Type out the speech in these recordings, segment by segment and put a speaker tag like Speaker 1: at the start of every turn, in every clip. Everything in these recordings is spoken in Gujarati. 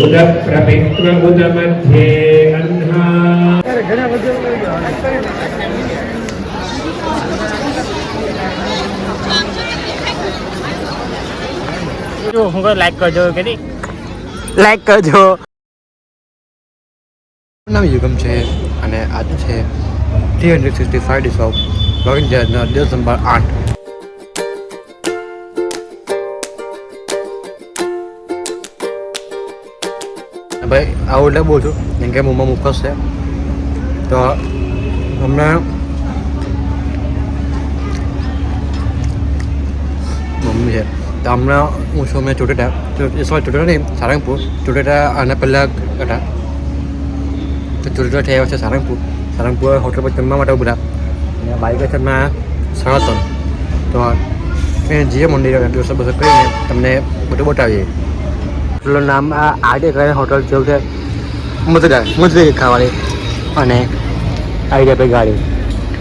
Speaker 1: उदप्रपित्व उदमध्ये अह्ना
Speaker 2: હું લાઈક કરજો કે લાઈક કરજો.
Speaker 3: નામ યુગમ છે અને આજ છે 365 ડેઝ ઓફ લોગિન જર્નલ દિવસ નંબર 8. ભાઈ આવું એટલે બોલું છું કેમ કે મોંમાં મુખસ છે તો હમણાં મમ્મી છે તો હમણાં હું છું મેં ચોટેટા ચોટેટા નહીં સારંગપુર ચોટેટા આના પહેલાં હતા તો ચોટેટા થયા છે સારંગપુર હોટલ પર જમવા માટે બધા અને બાઈક છે મેં 3:30 તો જે મંદિર દિવસ બસ કરીને તમને બધું બતાવીએ. હોટલનું નામ આડે કરીને હોટલ જેવું છે મજરી ખાવાની અને આવી જાય ગાડી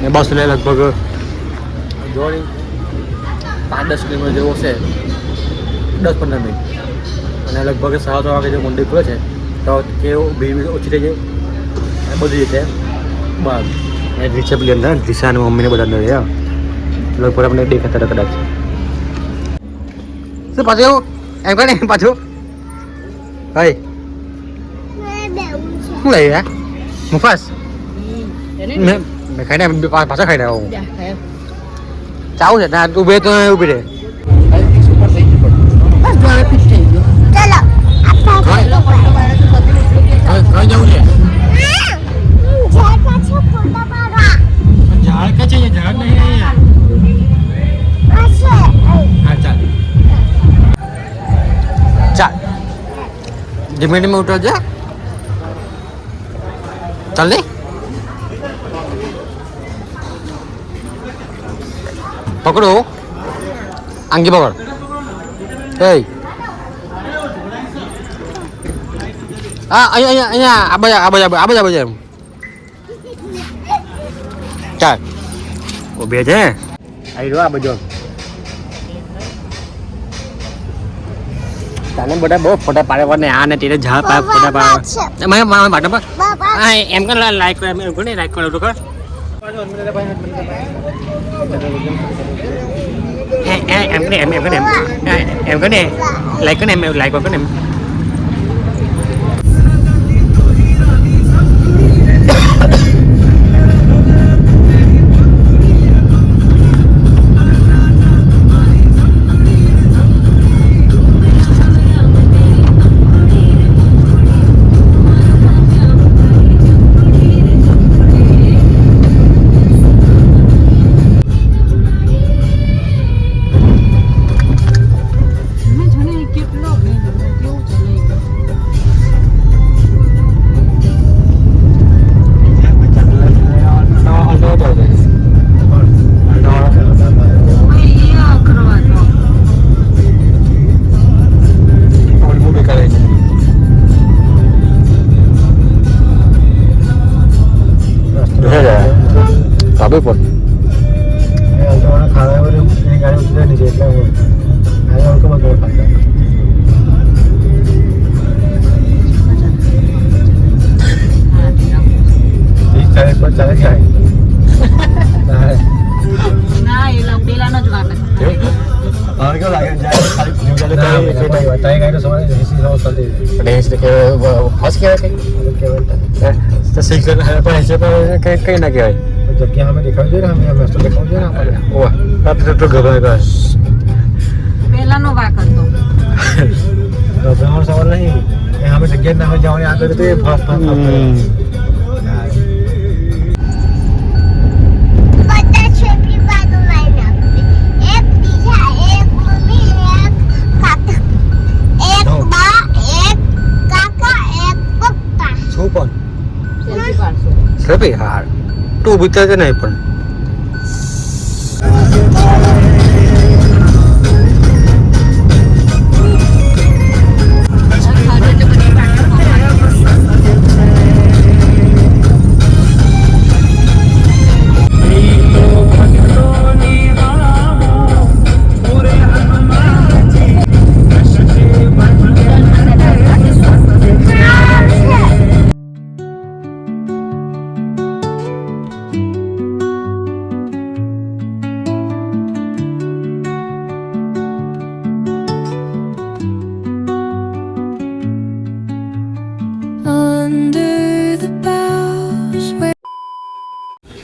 Speaker 3: ને બસ એટલે લગભગ જોડી 5-10 કિલોમીટર જેવો છે 10-15 મિનિટ અને લગભગ 3:30 વાગે જો મંદિર ખુલે છે તો કેવું ભીડ ઓછી થઈ જાય બધી રીતે બહાર અને રીક્ષા પેલી અંદર રીક્ષા અને મમ્મીને બધા અંદર રહ્યા લગભગ આપણે દેખાતા કદાચ શું પાછું એવું એમ કહે ને પાછું ભાઈ શું લઈ રહ્યા મુફાસ મેં ખાઈને પાછા ખાઈને આવું ચાવું છે ના તું બે તો ઉભી રહે કઈ જવું છે ઝાડ કે છે ઝાડ નહીં હા ચાલ ચાલ ધીમે ધીમે ઉતરજે ચાલ ને પકડો આંગી પકડ એ હા અહીંયા આ બાજુ ચાલ ઉભે છે આવી રહ્યો આ બાજુ તને બધા બહુ ફોટા પાડે ને આ ને તેને ઝાડ પાડ ફોટા પાડે મારા બાટા પર હા એમ કર લાઈક કર એમ કોને લાઈક કરો તો કર એમ કરે લાઈક કરે એમ લાઈક કરે એમ પણ ખાવા ગાડી ઉતરે નહીં એટલે ચાલે જાય ના એ પેલાનો જ વાત હવે કેવું લાગે જાય ગાડી તો સમય રેસી કે ફસ કહેવાય તો શિક્ષણ પણ કઈ ના કહેવાય જગ્યા અમે દેખાવી જોઈએ ને અમે રસ્તો દેખાવી જોઈએ ને ઓહ રાત્રે તો ગભરાય બસ
Speaker 4: પહેલાનો વાક હતો
Speaker 3: ગભરાવાનો સવાલ નહીં એ અમે જગ્યા ના હોય જવાની આગળ તો એ ફાસ્ટ પણ હાર તું ભૂતા છે નહીં પણ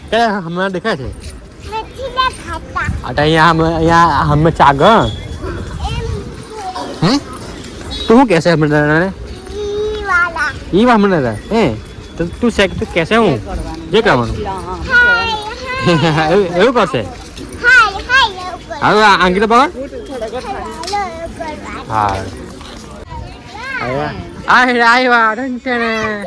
Speaker 3: કે હમણાં દેખાય છે અહીંયા હમણાં ચાગ હે તું શું કહેશે હમણાં ઈ વા હમણાં હે તો તું શેક તું કહેશે હું જે કરવાનું એવું કરશે હવે આંગળી પકડ હા આવ્યા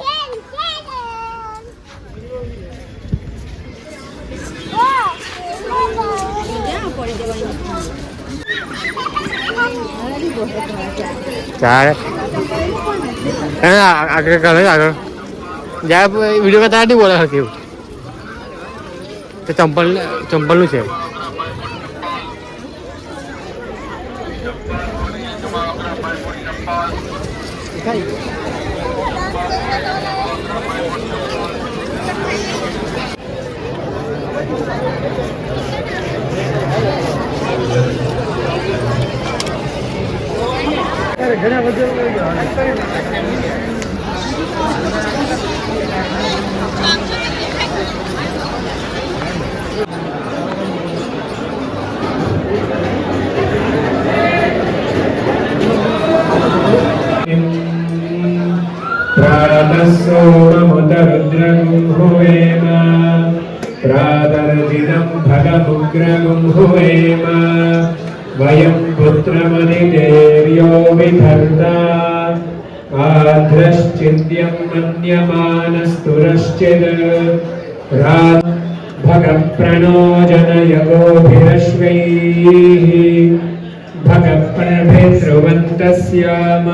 Speaker 3: ચાલ આગળ કરે આગળ જ્યાં વિડીયો કરતા નહીં બોલે કેવું તો ચંપલનું છે
Speaker 1: प्रातस्सोममुदरुद्रगुंहुवेम प्रातर्जिनं भगमुग्रगुंहुवेम वयं पुत्रमनिदेर्यो विधर्ता आध्रश्चिन्त्यं मन्यमानस्तुरश्चिद् भगप्रणोजनयगोभिरश्वैः भगप्रभेतृवन्तस्याम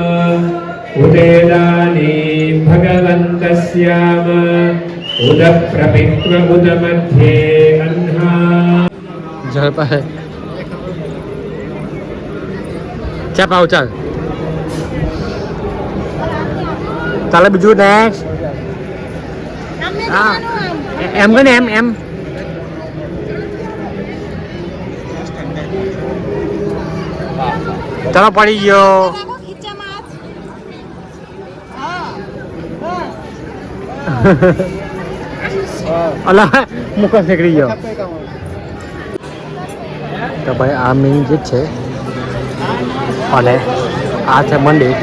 Speaker 1: उदेदानी भगवन्तस्याम उदप्रपित्वमुदमध्ये अह्ना
Speaker 3: જળ પાસે ચા પાવ ચાલ ચાલે બીજું નેક્સ્ટ હા એમ કે એમ ચાલો પડી ગયો અલા મુખ નીકળી ગયો તો ભાઈ આ મેઇન ગેટ છે અને આ છે મંદિર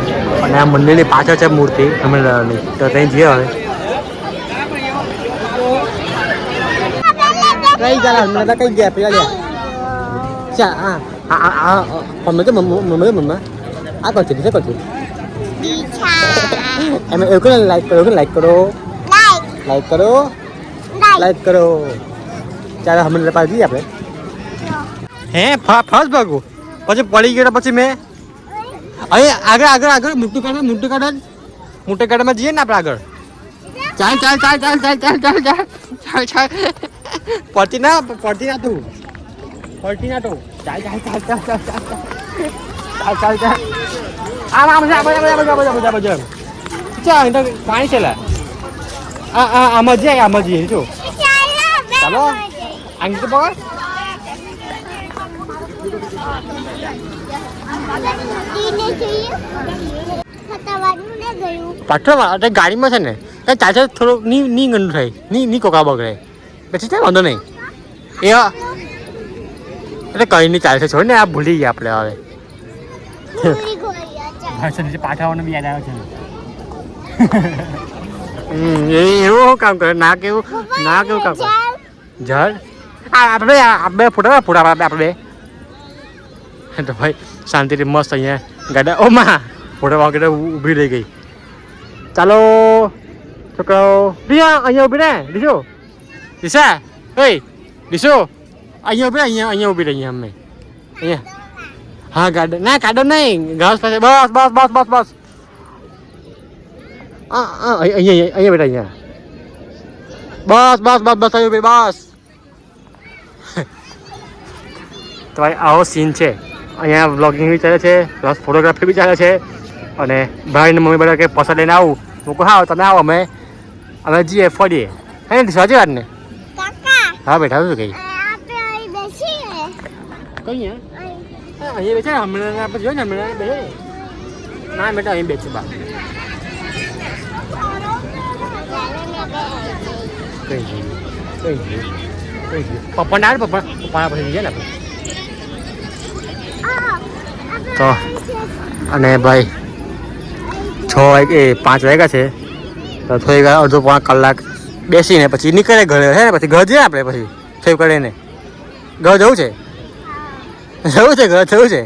Speaker 3: અને આ મંદિરની પાછળ છે મૂર્તિ અમરનાથની તો ત્યાં જઈએ હવે કઈ ગયા હમણાં કઈ ગયા પેલા લે ચા આ મમ્મી તો મમ્મા આ કરશે બીજે કરશે એમ એવું કરો લાઈક કરો લાઈક કરો ચાલો હમણાં પાછી જઈએ આપણે હે ફર્સ્ટ ભાગું પછી પડી ગયો પછી મેં અહીં આગળ મોટું કાઢમાં જઈએ ને આપણે આગળ ચાલ પડતી ના તું ચાલ આમ ચાલ પાણી છે આમાં જઈએ જો ચાલો આંગી તો પકડ પાછળ ગાડીમાં છે ને ચાલશે થોડુંક ની ગંદુ થાય ની કોકા બગડે પછી ચાલ વાંધો નહીં એ એટલે કઈ નહીં ચાલશે છોડ ને આ ભૂલી ગયા આપણે હવે પાઠાવાનું બી યાદ આવે છે એવું કામ કરે ના કેવું કામ કરે જળ આપણે ફોટા આપણે તો ભાઈ શાંતિથી મસ્ત અહીંયા ગાડા ઓમાં ફોટા વાગે ઊભી રહી ગઈ ચાલો છોકરાઓ પ્રિયા અહીંયા ઊભી રહે દીશો દિશા ઓય દીશો અહીંયા ઊભી રહી અમે અહીંયા હા ગાર્ડન નહીં ઘાસ પાસે બસ અહીંયા બેટા અહીંયા બસ આવ્યો બસ તો ભાઈ આવો સીન છે અહીંયા વ્લોગિંગ બી ચાલે છે પ્લસ ફોટોગ્રાફી બી ચાલે છે અને ભાઈને મમ્મી બધા કે પસંદ લઈને આવું હું કહું હા તમે આવો અમે જઈએ ફરીએ હે ને સાચી વાત ને હા બેઠા શું કઈ કઈ અહીંયા બેઠા હમણાં આપણે જોઈએ ને હમણાં બેઠે ના બેટા અહીં બેઠું બા કઈ કઈ ગયું પપ્પા ના પપ્પા પપ્પા પછી જઈએ ને આપણે તો અને ભાઈ 5 વાગ્યા છે તો થોડી વાર અડધો 5 કલાક બેસીને પછી નીકળે ઘરે હે ને પછી ઘર જઈએ આપણે પછી થઈ કરીને ઘર જવું છે ઘર જવું છે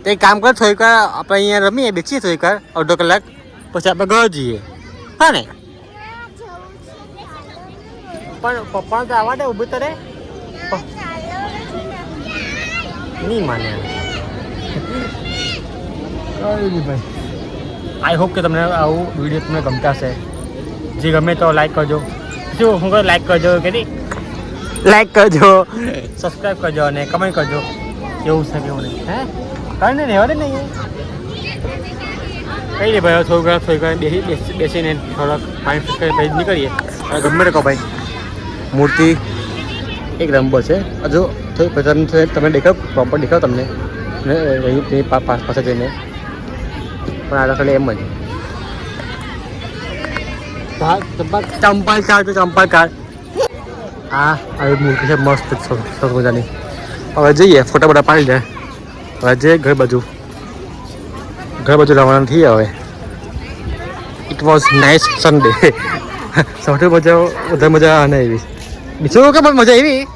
Speaker 3: તો એક કામ કર થોડીક વાર આપણે અહીંયા રમીએ બેસીએ થોડીક વાર અડધો કલાક પછી આપણે ઘર જઈએ હા ને પણ પપ્પા તો આવવા દે ઊભું તરે નહીં માને ભાઈ આઈ હોપ કે તમને આવું વિડીયો તમને ગમતા હશે જે ગમે તો લાઈક કરજો શું હું કહું લાઈક કરજો કે નહીં લાઈક કરજો સબસ્ક્રાઈબ કરજો અને કમેન્ટ કરજો કેવું છે કેવું નહીં હે કાંઈ નહીં રહેવા દે નહીં કંઈ નહીં ભાઈ થોડીક બેસીને થોડોક માઇન્ડ ફ્રેશ કરી પછી નીકળીએ અને ગમે તે કહો ભાઈ મૂર્તિ એક નંબર છે હજુ થોડી તમે દેખાવ પ્રોપર દેખાવ તમને પાસે જઈને પણ આ ખાલી એમ જ ચંપલ કાર તો ચંપલ કાર હા આવી મૂર્તિ છે મસ્ત સરસ મજાની હવે જઈએ ફોટા બોટા પાડી જાય હવે જઈએ ઘર બાજુ રવાના થઈએ હવે ઇટ વોઝ નાઇસ સન્ડે સૌથી વધારે મજા આને આવી બીજું કે મજા આવી